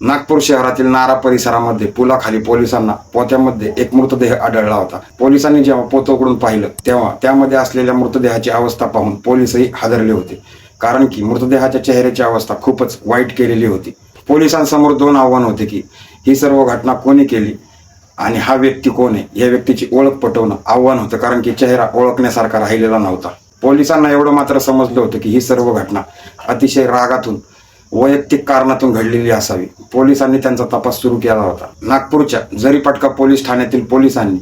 नागपूर शहरातील नारा परिसरामध्ये पुलाखाली पोलिसांना पोत्यामध्ये एक मृतदेह आढळला होता। पोलिसांनी जेव्हा पोत उघडून पाहिलं तेव्हा त्यामध्ये असलेल्या मृतदेहाची अवस्था पाहून पोलिसही हादरले होते, कारण की मृतदेहाच्या चेहऱ्याची अवस्था खूपच वाईट केलेली होती। पोलिसांसमोर दोन आव्हान होते की ही सर्व घटना कोणी केली आणि हा व्यक्ती कोण आहे, या व्यक्तीची ओळख पटवणं आव्हान होतं, कारण की चेहरा ओळखण्यासारखा राहिलेला नव्हता। पोलिसांना एवढं मात्र समजलं होतं की ही सर्व घटना अतिशय रागातून वैयक्तिक कारणातून घडलेली असावी। पोलिसांनी त्यांचा तपास सुरू केला होता। नागपूरच्या जरीपटका पोलीस ठाण्यातील पोलिसांनी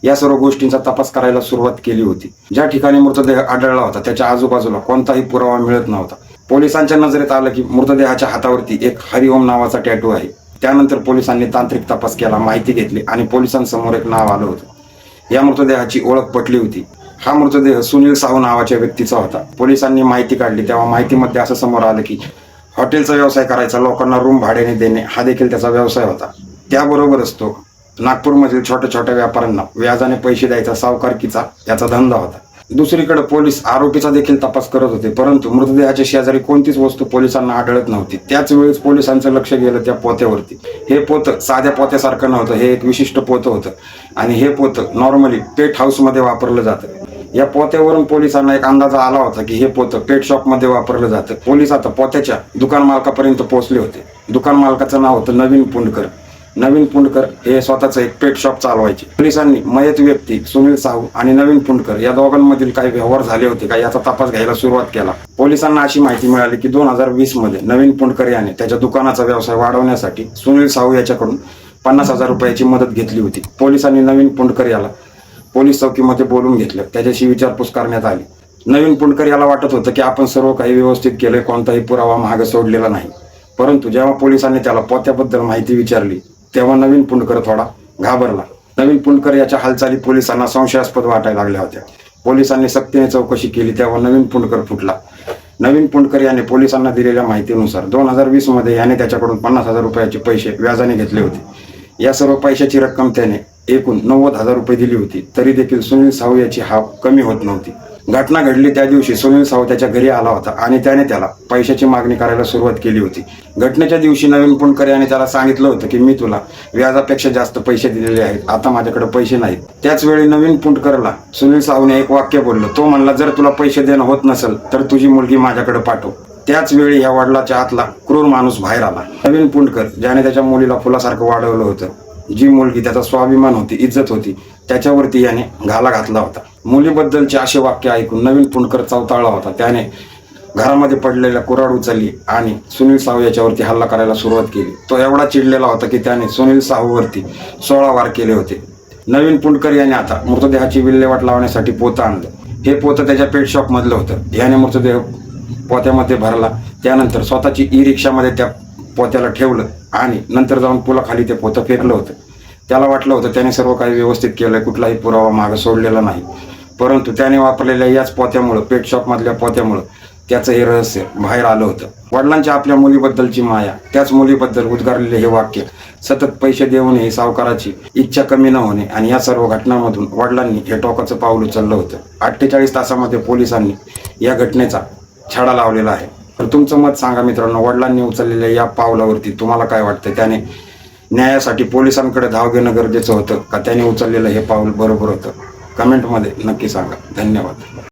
या सर्व गोष्टींचा तपास करायला सुरुवात केली होती। ज्या ठिकाणी मृतदेह आढळला होता त्याच्या आजूबाजूला कोणताही पुरावा मिळत नव्हता। पोलिसांच्या नजरेत आलं की मृतदेहाच्या हातावरती एक हरिओम नावाचा टॅटू आहे। त्यानंतर पोलिसांनी तांत्रिक तपास केला, माहिती घेतली आणि पोलिसांसमोर एक नाव आलं होतं। या मृतदेहाची ओळख पटली होती। हा मृतदेह सुनील साहू नावाच्या व्यक्तीचा होता। पोलिसांनी माहिती काढली तेव्हा माहितीमध्ये असं समोर आलं की हॉटेलचा व्यवसाय करायचा, लोकांना रूम भाड्याने देणे हा देखील त्याचा व्यवसाय होता। त्याबरोबरच तो नागपूरमधील छोट्या छोट्या व्यापाऱ्यांना व्याजाने पैसे द्यायचा, सावकारकीचा याचा धंदा होता। दुसरीकडे पोलीस आरोपीचा देखील तपास करत होते, परंतु मृतदेहाच्या शेजारी कोणतीच वस्तू पोलिसांना आढळत नव्हती। त्याच वेळेस पोलिसांचं लक्ष गेलं त्या पोत्यावरती। हे पोतं साध्या पोत्यासारखं नव्हतं, हे एक विशिष्ट पोतं होतं आणि हे पोतं नॉर्मली पेट हाऊसमध्ये वापरलं जातं। या पोत्यावरून पोलिसांना एक अंदाजा आला होता की हे पोतं पेट शॉपमध्ये वापरलं जातं। पोलीस आता पोत्याच्या दुकान मालकापर्यंत पोहोचले होते। दुकान मालकाचं नाव होतं नवीन पुंडकर। नवीन पुंडकर हे स्वतःच एक पेट शॉप चालवायचे। पोलिसांनी मयत व्यक्ती सुनील साहू आणि नवीन पुंडकर या दोघांमधील काही व्यवहार झाले होते का याचा तपास घ्यायला सुरुवात केला। पोलिसांना अशी माहिती मिळाली की 2020 मध्ये नवीन पुंडकर याने त्याच्या दुकानाचा व्यवसाय वाढवण्यासाठी सुनील साहू याच्याकडून 50,000 रुपयाची मदत घेतली होती। पोलिसांनी नवीन पुंडकर याला पोलीस चौकीमध्ये बोलून घेतलं, त्याच्याशी विचारपूस करण्यात आली। नवीन पुंडकर याला वाटत होतं की आपण सर्व काही व्यवस्थित केले, कोणताही पुरावा मागे सोडलेला नाही। परंतु जेव्हा पोलिसांनी त्याला पोत्याबद्दल माहिती विचारली तेव्हा नवीन पुंडकर थोडा घाबरला। नवीन पुंडकर याच्या हालचाली पोलिसांना संशयास्पद वाटायला लागल्या होत्या। पोलिसांनी सक्तीने चौकशी केली तेव्हा नवीन पुंडकर फुटला। नवीन पुंडकर याने पोलिसांना दिलेल्या माहितीनुसार 2020 मध्ये याने त्याच्याकडून 50,000 रुपयाचे पैसे व्याजाने घेतले होते। या सर्व पैशाची रक्कम त्याने एकूण 90,000 रुपये दिली होती, तरी देखील सुनील साहू याची हाव कमी होत नव्हती। घटना घडली त्या दिवशी सुनील साहू त्याच्या घरी आला होता आणि त्याने त्याला पैशाची मागणी करायला सुरुवात केली होती। घटनेच्या दिवशी नवीन पुंडकर याने त्याला सांगितलं होतं की मी तुला व्याजापेक्षा जास्त पैसे दिलेले आहेत, आता माझ्याकडे पैसे नाहीत। त्याच वेळी नवीन पुंडकरला सुनील साहूने एक वाक्य बोललं। तो म्हणला, जर तुला पैसे देणं होत नसेल तर तुझी मुलगी माझ्याकडे पाठव। त्याच वेळी या वडिलाच्या आतला क्रूर माणूस बाहेर आला। नवीन पुंडकर ज्याने त्याच्या मुलीला फुलासारखं वाढवलं होतं, जी मुलगी त्याचा स्वाभिमान होती, इज्जत होती, त्याच्यावरती याने घाला घातला होता। मुलीबद्दलचे असे वाक्य ऐकून नवीन पुंडकर चवताळला होता। त्याने घरामध्ये पडलेल्या कुऱ्हाड उचलली आणि सुनील साहू याच्यावरती हल्ला करायला सुरुवात केली। तो एवढा चिडलेला होता की त्याने सुनील साहूवरती 16 वार केले होते। नवीन पुंडकर याने आता मृतदेहाची विल्हेवाट लावण्यासाठी पोतं आणलं। हे पोतं त्याच्या पेट शॉप मधलं होतं। याने मृतदेह पोत्यामध्ये भरला, त्यानंतर स्वतःची ई-रिक्षामध्ये त्या पोत्याला ठेवलं आणि नंतर जाऊन पुलाखाली ते पोतं फेकलं होतं। त्याला वाटलं होतं त्याने सर्व काही व्यवस्थित केलंय, कुठलाही पुरावा मागे सोडलेला नाही। परंतु त्याने वापरलेल्या याच पोत्यामुळं, पेट शॉप मधल्या पोत्यामुळं त्याचं हे रहस्य बाहेर आलं होतं। वडिलांच्या आपल्या मुलीबद्दलची माया, त्याच मुलीबद्दल उद्गारलेले हे वाक्य, सतत पैसे देऊनही सावकाराची इच्छा कमी न होणे आणि या सर्व घटनांमधून वडिलांनी हे टोकाचं पाऊल उचललं होतं। 48 तासामध्ये पोलिसांनी या घटनेचा छडा लावलेला आहे। तर तुमचं मत सांगा मित्रांनो, वडिलांनी उचललेल्या या पावलावरती तुम्हाला काय वाटतं? त्याने न्यायासाठी पोलिसांकडे धाव घेणं गरजेचं होतं का त्याने उचललेलं हे पाऊल बरोबर होतं? कमेंटमध्ये नक्की सांगा। धन्यवाद।